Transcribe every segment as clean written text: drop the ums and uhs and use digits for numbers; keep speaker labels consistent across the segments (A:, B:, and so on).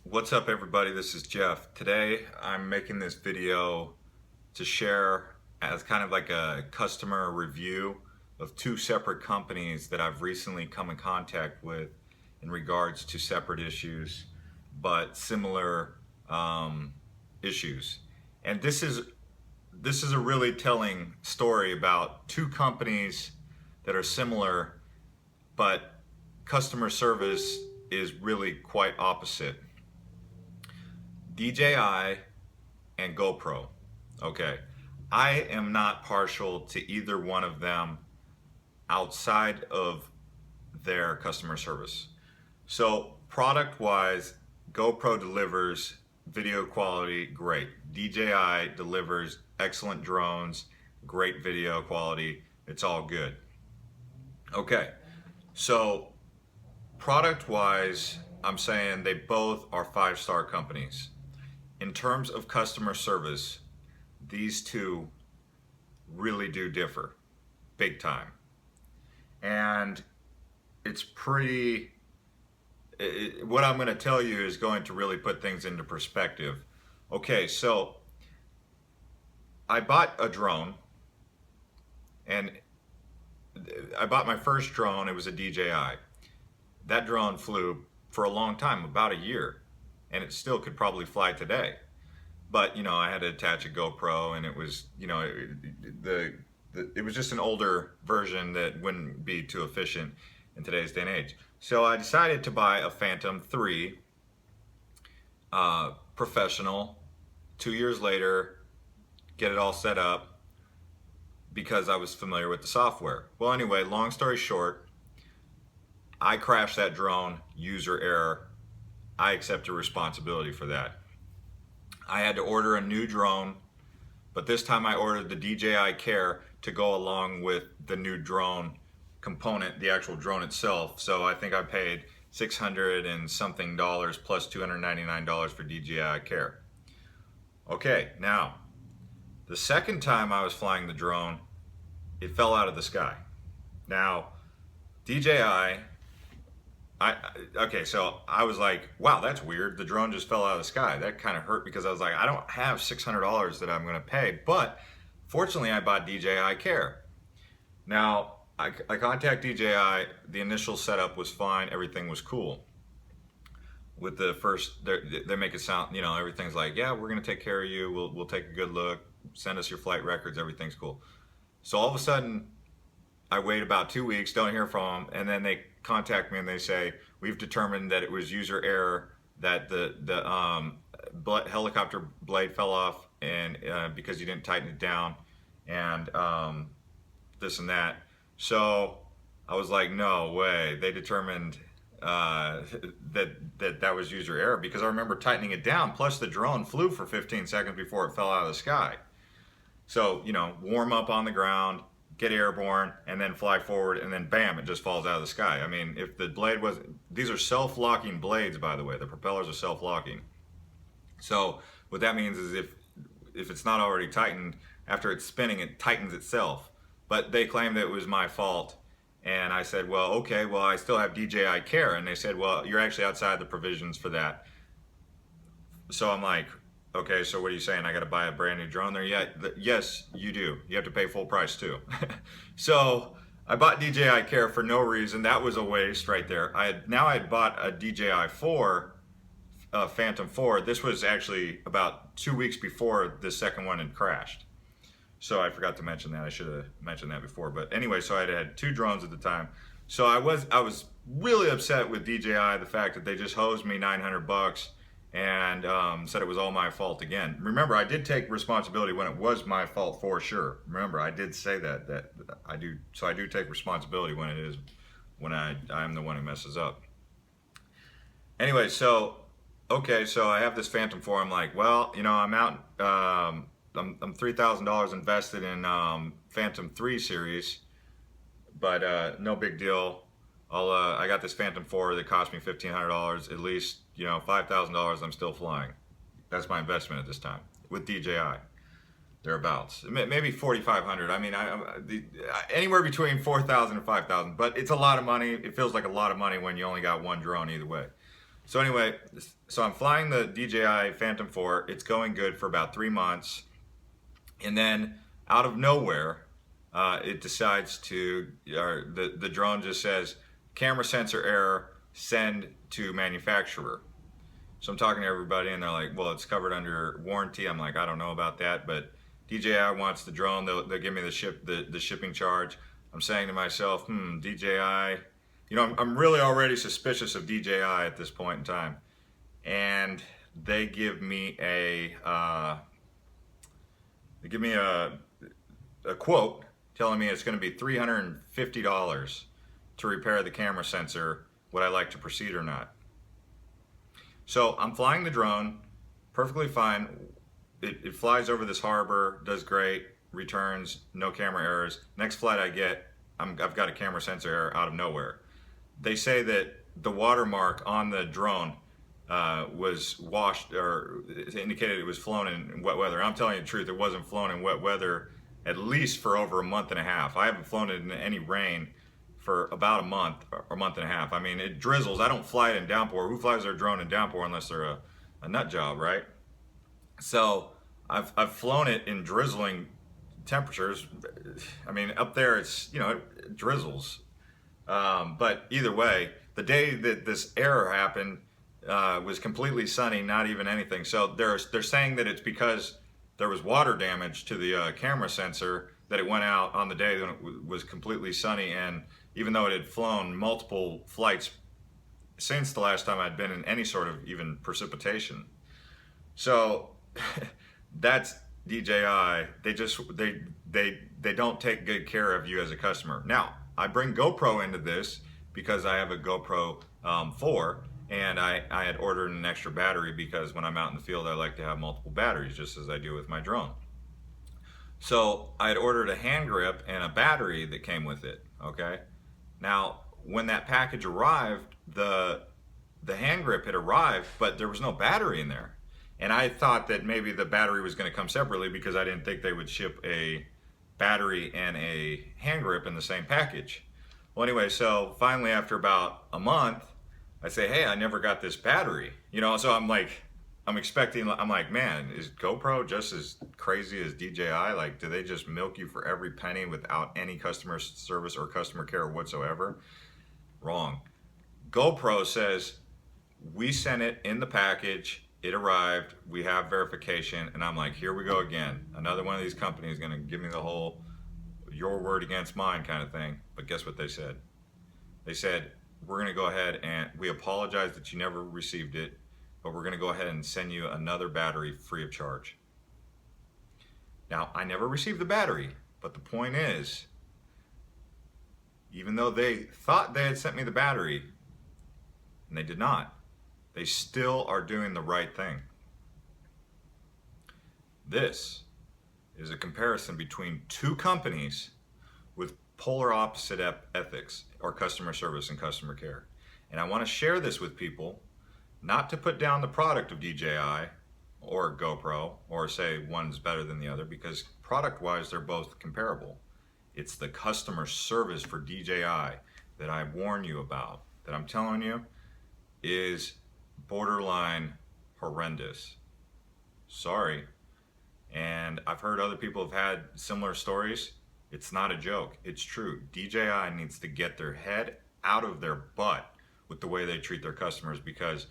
A: What's up, everybody? This is Jeff. Today I'm making this video to share as kind of like a customer review of two separate companies that I've recently come in contact with in regards to separate issues but similar issues. And this is a really telling story about two companies that are similar, but customer service is really quite opposite. DJI and GoPro. Okay, I am not partial to either one of them outside of their customer service. So product wise, GoPro delivers video quality great. DJI delivers excellent drones, great video quality. It's all good. Okay, so product wise, I'm saying they both are 5-star companies. In terms of customer service, these two really do differ big time. And it's pretty, what I'm going to tell you is going to really put things into perspective. Okay, so I bought a drone, and I bought my first drone. It was a DJI. That drone flew for a long time, about a year, and it still could probably fly today. But I had to attach a GoPro, and it was it was just an older version that wouldn't be too efficient in today's day and age. So I decided to buy a Phantom 3 professional. 2 years later, get it all set up because I was familiar with the software. Well, anyway, long story short, I crashed that drone, user error. I accept the responsibility for that. I had to order a new drone, but this time I ordered the DJI Care to go along with the new drone component, the actual drone itself. So I think I paid $600 and something plus $299 for DJI Care. Okay, now, the second time I was flying the drone, it fell out of the sky. Now, DJI, so I was like, wow, that's weird. The drone just fell out of the sky. That kind of hurt because I was like, I don't have $600 that I'm going to pay. But fortunately, I bought DJI Care. Now, I contact DJI. The initial setup was fine. Everything was cool. With the first, they make it sound, everything's like, yeah, we're going to take care of you. We'll take a good look. Send us your flight records. Everything's cool. So all of a sudden, I wait about 2 weeks, don't hear from them, and then they contact me and they say, we've determined that it was user error, that the helicopter blade fell off, and because you didn't tighten it down, and this and that. So I was like, no way. They determined that was user error, because I remember tightening it down, plus the drone flew for 15 seconds before it fell out of the sky. So, warm up on the ground, get airborne, and then fly forward, and then bam, it just falls out of the sky. I mean, if the blade was, these are self-locking blades, by the way. The propellers are self-locking. So what that means is if it's not already tightened, after it's spinning, it tightens itself. But they claimed that it was my fault. And I said, well, okay, well, I still have DJI Care. And they said, well, you're actually outside the provisions for that. So I'm like, okay, so what are you saying? I got to buy a brand new drone there? Yeah, yes, you do. You have to pay full price too. So I bought DJI Care for no reason. That was a waste right there. I had bought a DJI 4, Phantom 4. This was actually about 2 weeks before the second one had crashed. So I forgot to mention that. I should have mentioned that before. But anyway, so I had 2 drones at the time. So I was really upset with DJI, the fact that they just hosed me $900 and said it was all my fault again. Remember, I did take responsibility when it was my fault for sure. Remember, I did say that I do. So I do take responsibility when I'm the one who messes up. Anyway, so okay, so I have this Phantom 4. I'm like, well, I'm out. I'm $3,000 invested in Phantom 3 series, but no big deal. I got this Phantom 4 that cost me $1,500. At least, $5,000 I'm still flying. That's my investment at this time with DJI. thereabouts. Maybe 4,500. I mean, anywhere between 4,000 and 5,000. But it's a lot of money. It feels like a lot of money when you only got one drone either way. So anyway, so I'm flying the DJI Phantom 4. It's going good for about 3 months. And then out of nowhere, it decides to, or the drone just says, camera sensor error, send to manufacturer. So I'm talking to everybody and they're like, well, it's covered under warranty. I'm like, I don't know about that, but DJI wants the drone. They'll give me the shipping charge. I'm saying to myself, DJI, I'm really already suspicious of DJI at this point in time. And they give me a quote telling me it's going to be $350 to repair the camera sensor. Would I like to proceed or not? So I'm flying the drone, perfectly fine. It flies over this harbor, does great, returns, no camera errors. Next flight I get, I've got a camera sensor error out of nowhere. They say that the watermark on the drone was washed, or indicated it was flown in wet weather. I'm telling you the truth, it wasn't flown in wet weather at least for over a month and a half. I haven't flown it in any rain for about a month or a month and a half. I mean, it drizzles. I don't fly it in downpour. Who flies their drone in downpour unless they're a nut job, right? So I've flown it in drizzling temperatures. I mean, up there it drizzles. But either way, the day that this error happened was completely sunny, not even anything. So they're saying that it's because there was water damage to the camera sensor that it went out on the day when it was completely sunny. And even though it had flown multiple flights since the last time I'd been in any sort of even precipitation. So that's DJI. They don't take good care of you as a customer. Now, I bring GoPro into this because I have a GoPro 4, and I had ordered an extra battery because when I'm out in the field I like to have multiple batteries, just as I do with my drone. So I had ordered a hand grip and a battery that came with it, okay? Now, when that package arrived, the hand grip had arrived, but there was no battery in there. And I thought that maybe the battery was going to come separately because I didn't think they would ship a battery and a hand grip in the same package. Well, anyway, so finally after about a month, I say, hey, I never got this battery. So I'm like, I'm like, man, is GoPro just as crazy as DJI? Like, do they just milk you for every penny without any customer service or customer care whatsoever? Wrong. GoPro says, we sent it in the package, it arrived, we have verification, and I'm like, here we go again. Another one of these companies is gonna give me the whole your word against mine kind of thing. But guess what they said? They said, we're gonna go ahead and we apologize that you never received it, but we're gonna go ahead and send you another battery free of charge. Now, I never received the battery, but the point is, even though they thought they had sent me the battery, and they did not, they still are doing the right thing. This is a comparison between two companies with polar opposite ethics, or customer service and customer care. And I want to share this with people, not to put down the product of DJI or GoPro or say one's better than the other, because product-wise they're both comparable. It's the customer service for DJI that I warn you about, that I'm telling you is borderline horrendous. Sorry. And I've heard other people have had similar stories. It's not a joke. It's true. DJI needs to get their head out of their butt with the way they treat their customers, because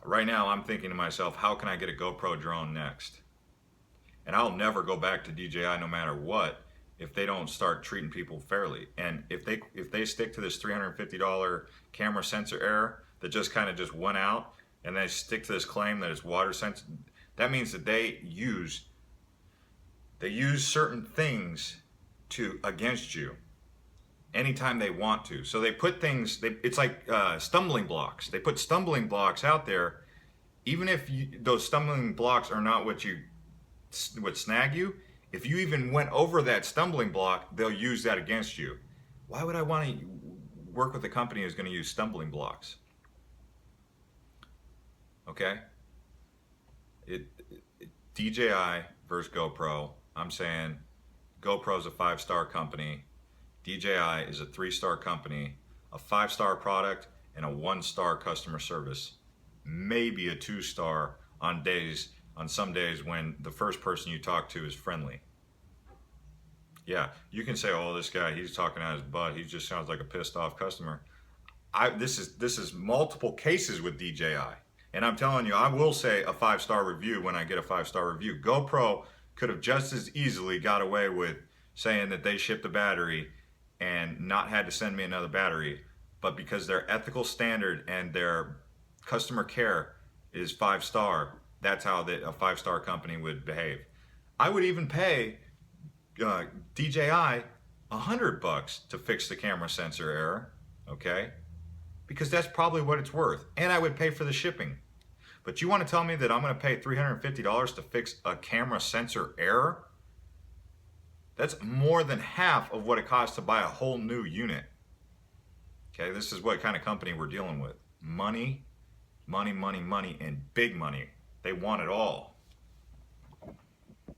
A: right now I'm thinking to myself, how can I get a GoPro drone next? And I'll never go back to DJI no matter what if they don't start treating people fairly. And if they stick to this $350 camera sensor error that just kind of just went out, and they stick to this claim that it's water sensitive, that means that they use certain things against you anytime they want to. So they put things, it's like stumbling blocks. They put stumbling blocks out there, even if those stumbling blocks are not what snag you. If you even went over that stumbling block, they'll use that against you. Why would I want to work with a company who's going to use stumbling blocks? Okay? DJI versus GoPro. I'm saying GoPro's a 5-star company. DJI is a 3-star company. A 5-star product and a 1-star customer service, maybe a 2-star on some days when the first person you talk to is friendly. Yeah, you can say, oh, this guy, he's talking out his butt, he just sounds like a pissed off customer. This is multiple cases with DJI, and I'm telling you, I will say a 5-star review when I get a 5-star review. GoPro could have just as easily got away with saying that they shipped a battery and not had to send me another battery, but because their ethical standard and their customer care is 5-star, that's how a 5-star company would behave. I would even pay DJI $100 to fix the camera sensor error, okay? Because that's probably what it's worth, and I would pay for the shipping. But you want to tell me that I'm going to pay $350 to fix a camera sensor error? That's more than half of what it costs to buy a whole new unit. Okay, this is what kind of company we're dealing with. Money, money, money, money, and big money. They want it all.